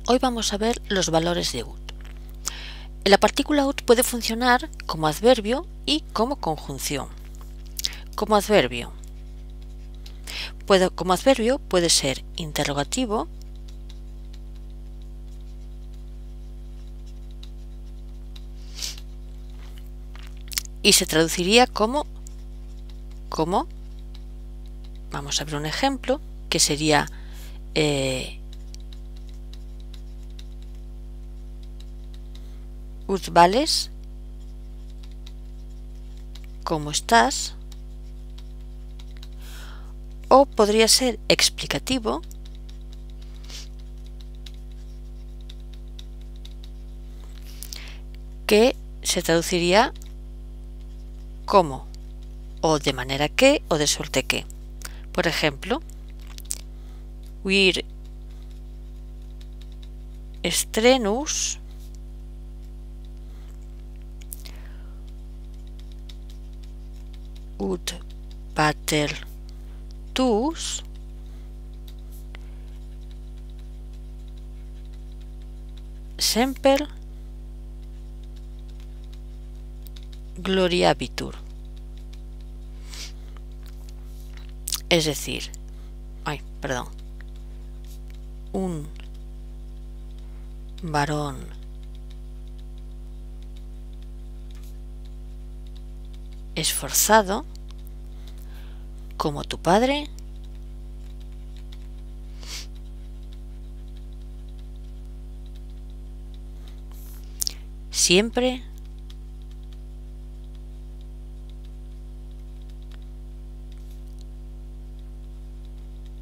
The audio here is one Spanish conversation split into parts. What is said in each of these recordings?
Hoy vamos a ver los valores de ut. La partícula ut puede funcionar como adverbio y como conjunción. Como adverbio puede ser interrogativo, y se traduciría como, vamos a ver un ejemplo, que sería ut vales, ¿cómo estás? O podría ser explicativo, que se traduciría como, o de manera que, o de suerte que. Por ejemplo, wir strenus ut pater tuus semper gloriabitur. Es decir, un varón esforzado como tu padre siempre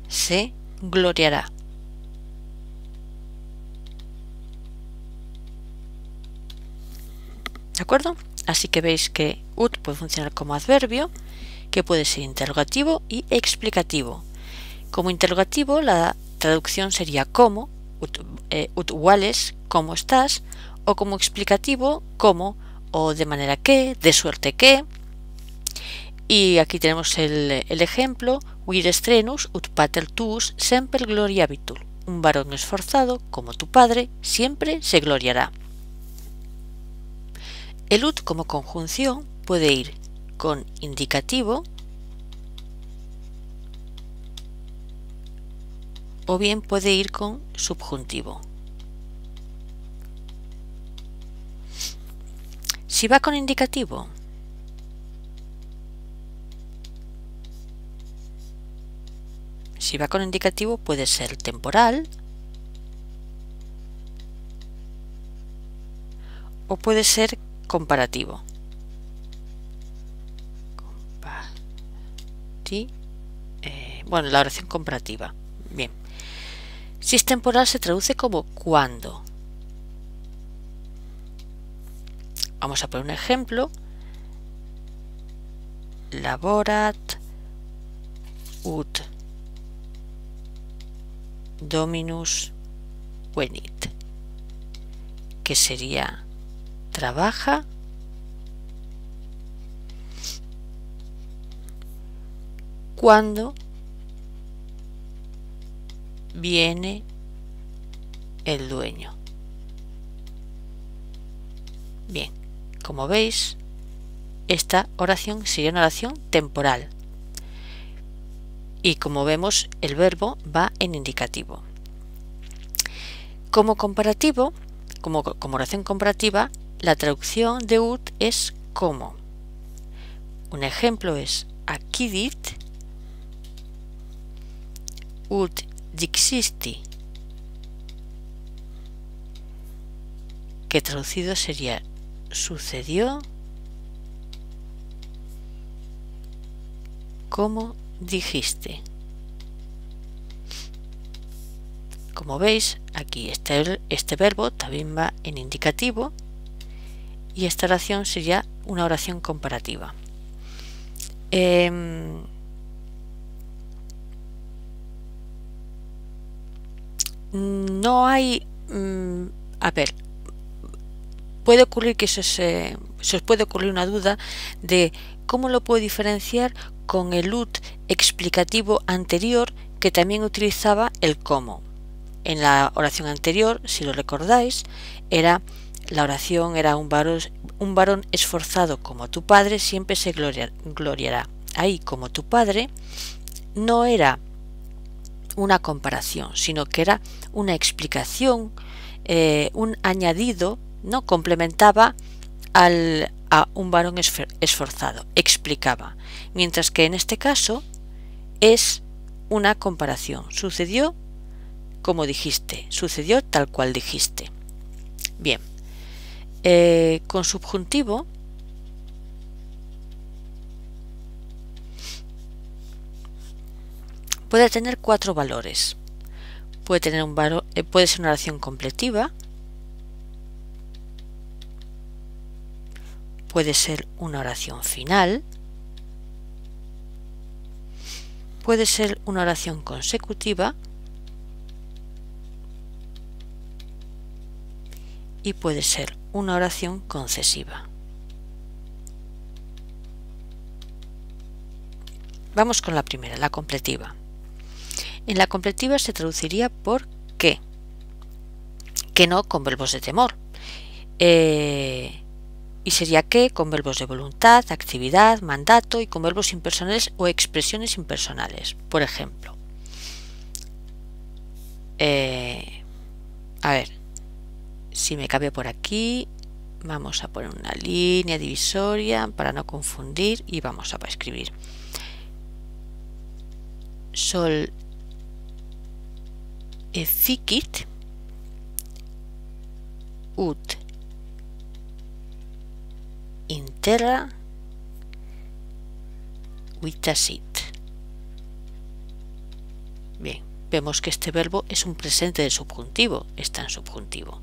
se gloriará. ¿De acuerdo? Así que veis que ut puede funcionar como adverbio, que puede ser interrogativo y explicativo. Como interrogativo, la traducción sería como, ut vales, ¿cómo estás? O como explicativo, como, o de manera que, de suerte que. Y aquí tenemos el ejemplo, wir strenus ut pater tuus semper gloriabitur. Un varón esforzado, como tu padre, siempre se gloriará. El ut como conjunción puede ir con indicativo o bien puede ir con subjuntivo. Si va con indicativo, puede ser temporal o puede ser comparativo. Bueno, la oración comparativa. Bien. Si es temporal se traduce como cuando. Vamos a poner un ejemplo. Laborat ut dominus venit, que sería trabaja cuando viene el dueño. Bien, como veis, esta oración sería una oración temporal. Y como vemos, el verbo va en indicativo. Como comparativo, como oración comparativa, la traducción de ut es como. Un ejemplo es accidit ut dixisti, que traducido sería sucedió como dijiste. Como veis, aquí este verbo también va en indicativo y esta oración sería una oración comparativa. No hay... puede ocurrir que se os puede ocurrir una duda de cómo lo puedo diferenciar con el ut explicativo anterior, que también utilizaba el como. en la oración anterior, si lo recordáis, la oración era un varón esforzado como tu padre siempre se gloriará. Ahí, como tu padre, no era una comparación, sino que era una explicación, un añadido, ¿no? Complementaba a un varón esforzado, explicaba. Mientras que en este caso es una comparación. Sucedió como dijiste, sucedió tal cual dijiste. Bien, con subjuntivo puede tener 4 valores. Puede tener puede ser una oración completiva, puede ser una oración final, puede ser una oración consecutiva y puede ser una oración concesiva. Vamos con la primera, la completiva. En la completiva se traduciría por qué, que no con verbos de temor. Y sería que con verbos de voluntad, actividad, mandato y con verbos impersonales o expresiones impersonales. Por ejemplo, a ver, si me cabe por aquí, vamos a poner una línea divisoria para no confundir y vamos a escribir sol efficit ut in terra vitasit. Bien, vemos que este verbo es un presente de subjuntivo, está en subjuntivo.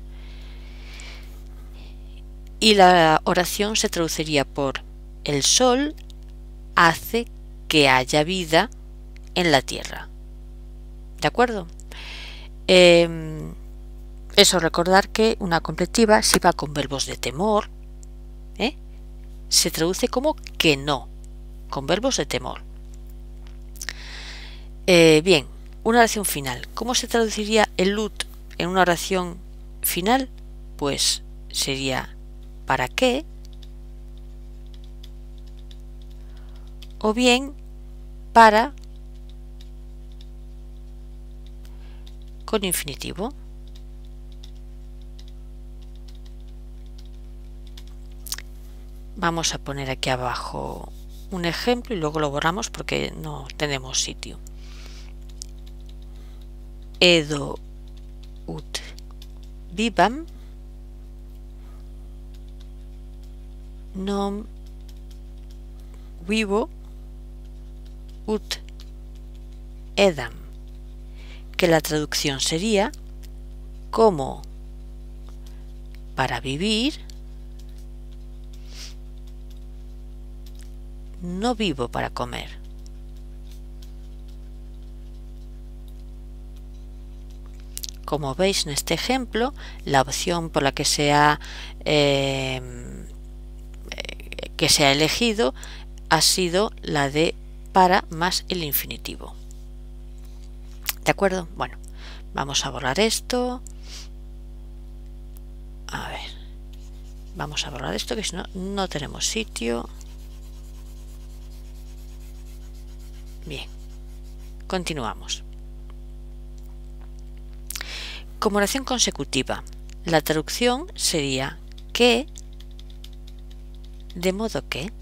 Y la oración se traduciría por el sol hace que haya vida en la tierra. ¿De acuerdo? Eso, recordar que una completiva, si va con verbos de temor, se traduce como que no, con verbos de temor. Bien, una oración final. ¿Cómo se traduciría el ut en una oración final? Pues sería ¿para qué? O bien para con infinitivo. Vamos a poner aquí abajo un ejemplo y luego lo borramos porque no tenemos sitio. Edo ut vivam non vivo ut edam, que la traducción sería como para vivir no vivo para comer. Como veis en este ejemplo, la opción por la que se ha elegido ha sido la de para más el infinitivo. ¿De acuerdo? Bueno, vamos a borrar esto. A ver, vamos a borrar esto que si no, no tenemos sitio. Bien, continuamos. Como oración consecutiva, la traducción sería que, de modo que.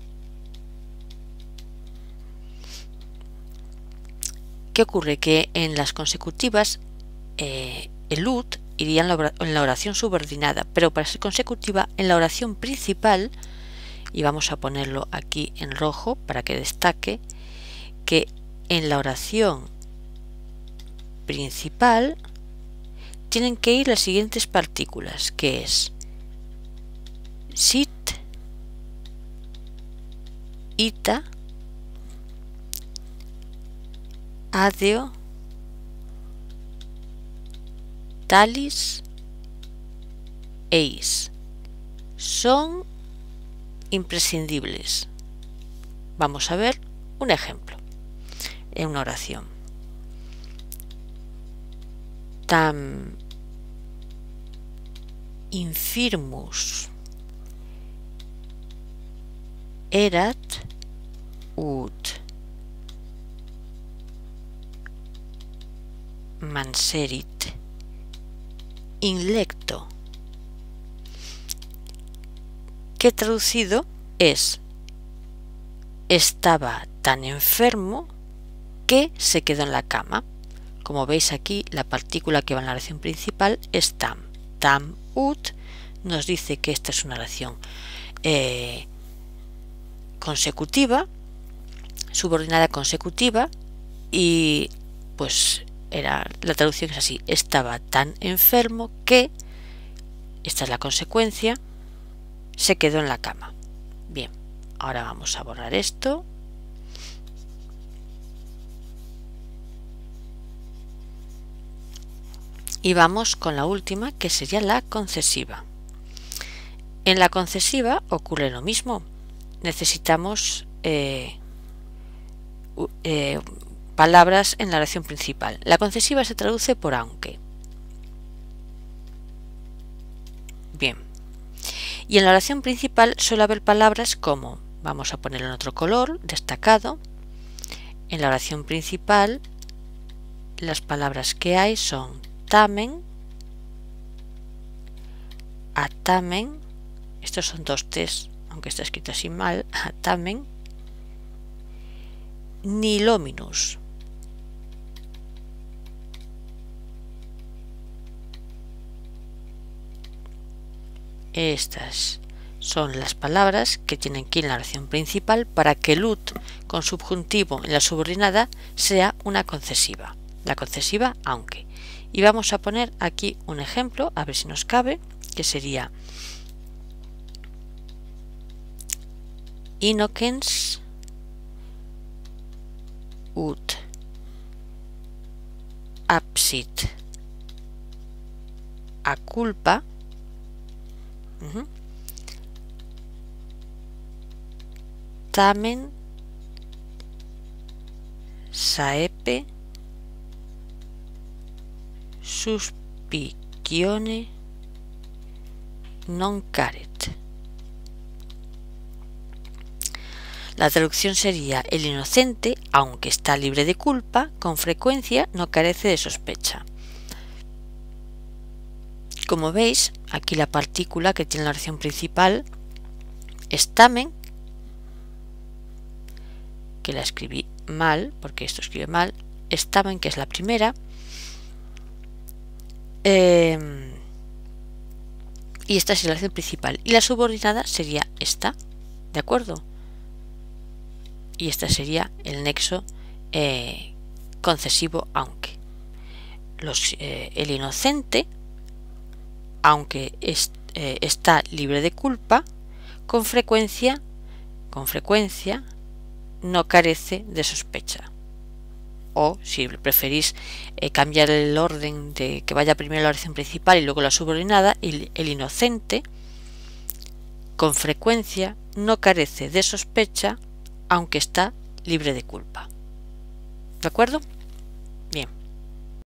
¿Qué ocurre? Que en las consecutivas el ut iría en la oración subordinada, pero para ser consecutiva en la oración principal, y vamos a ponerlo aquí en rojo para que destaque, que en la oración principal tienen que ir las siguientes partículas, que es sit, ita, adeo, talis, eis. Son imprescindibles. Vamos a ver un ejemplo en una oración. tam infirmus erat ut manserit in lecto, que traducido es: estaba tan enfermo que se quedó en la cama. Como veis aquí, la partícula que va en la oración principal es tam. Tam ut nos dice que esta es una oración consecutiva, subordinada consecutiva, y pues la traducción es así: estaba tan enfermo que, esta es la consecuencia, se quedó en la cama. Bien, ahora vamos a borrar esto. Y vamos con la última, que sería la concesiva. En la concesiva ocurre lo mismo. Necesitamos palabras en la oración principal. La concesiva se traduce por aunque. Bien. Y en la oración principal suele haber palabras como, vamos a ponerlo en otro color, destacado. En la oración principal las palabras que hay son tamen, atamen, estos son dos T's, aunque está escrito así mal, atamen, nilominus. Estas son las palabras que tienen que ir en la oración principal para que el ut con subjuntivo en la subordinada sea una concesiva, la concesiva aunque. Y vamos a poner aquí un ejemplo, a ver si nos cabe, que sería innocens ut absit a culpa tamen saepe suspicione non caret. La traducción sería: el inocente, aunque está libre de culpa, con frecuencia no carece de sospecha. Como veis, aquí la partícula que tiene la oración principal es tamen, que la escribí mal, porque esto escribe mal, es tamen, que es la primera, y esta es la oración principal, y la subordinada sería esta, ¿de acuerdo? Y esta sería el nexo concesivo aunque. El inocente, aunque está libre de culpa, con frecuencia no carece de sospecha. O, si preferís cambiar el orden de que vaya primero la oración principal y luego la subordinada, el inocente con frecuencia no carece de sospecha, aunque está libre de culpa. ¿De acuerdo?